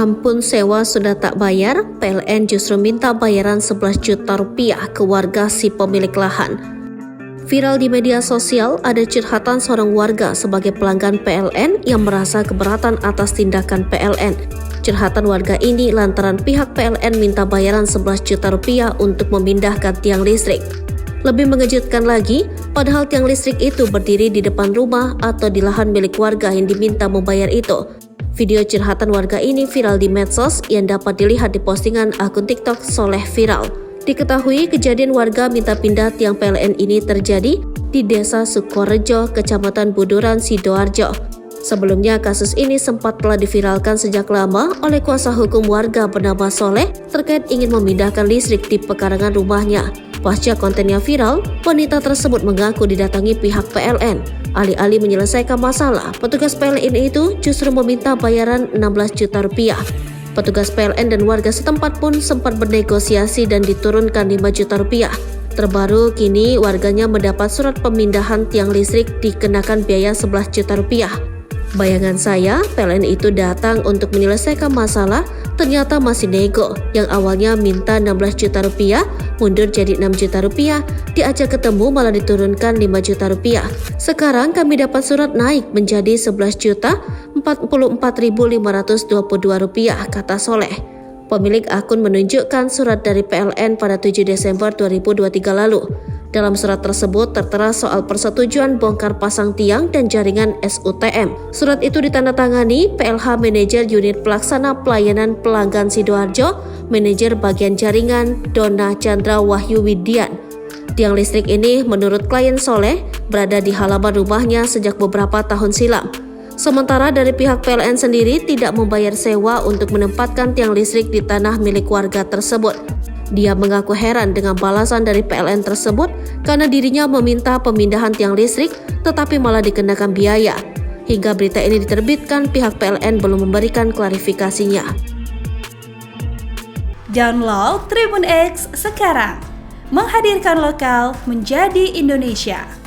Ampun sewa sudah tak bayar, PLN justru minta bayaran 11 juta rupiah ke warga si pemilik lahan. Viral di media sosial ada curhatan seorang warga sebagai pelanggan PLN yang merasa keberatan atas tindakan PLN. Curhatan warga ini lantaran pihak PLN minta bayaran 11 juta rupiah untuk memindahkan tiang listrik. Lebih mengejutkan lagi, padahal tiang listrik itu berdiri di depan rumah atau di lahan milik warga yang diminta membayar itu. Video curhatan warga ini viral di medsos yang dapat dilihat di postingan akun TikTok Soleh Viral. Diketahui kejadian warga minta pindah tiang PLN ini terjadi di Desa Sukorejo, Kecamatan Buduran, Sidoarjo. Sebelumnya kasus ini sempat telah diviralkan sejak lama oleh kuasa hukum warga bernama Soleh terkait ingin memindahkan listrik di pekarangan rumahnya. Pasca kontennya viral, wanita tersebut mengaku didatangi pihak PLN. Alih-alih menyelesaikan masalah, petugas PLN itu justru meminta bayaran 16 juta rupiah. Petugas PLN dan warga setempat pun sempat bernegosiasi dan diturunkan 5 juta rupiah. Terbaru, kini warganya mendapat surat pemindahan tiang listrik dikenakan biaya 11 juta rupiah. Bayangan saya, PLN itu datang untuk menyelesaikan masalah, ternyata masih nego. Yang awalnya minta 16 juta rupiah, mundur jadi 6 juta rupiah, diajak ketemu malah diturunkan 5 juta rupiah. Sekarang kami dapat surat naik menjadi 11 juta 44.522 rupiah, kata Soleh. Pemilik akun menunjukkan surat dari PLN pada 7 Desember 2023 lalu. Dalam surat tersebut tertera soal persetujuan bongkar pasang tiang dan jaringan SUTM. Surat itu ditandatangani PLH Manajer Unit Pelaksana Pelayanan Pelanggan Sidoarjo, Manajer Bagian Jaringan Dona Chandra Wahyu Widian. Tiang listrik ini menurut klien Soleh berada di halaman rumahnya sejak beberapa tahun silam. Sementara dari pihak PLN sendiri tidak membayar sewa untuk menempatkan tiang listrik di tanah milik warga tersebut. Dia mengaku heran dengan balasan dari PLN tersebut karena dirinya meminta pemindahan tiang listrik tetapi malah dikenakan biaya. Hingga berita ini diterbitkan, pihak PLN belum memberikan klarifikasinya. Download Tribun X sekarang, menghadirkan lokal menjadi Indonesia.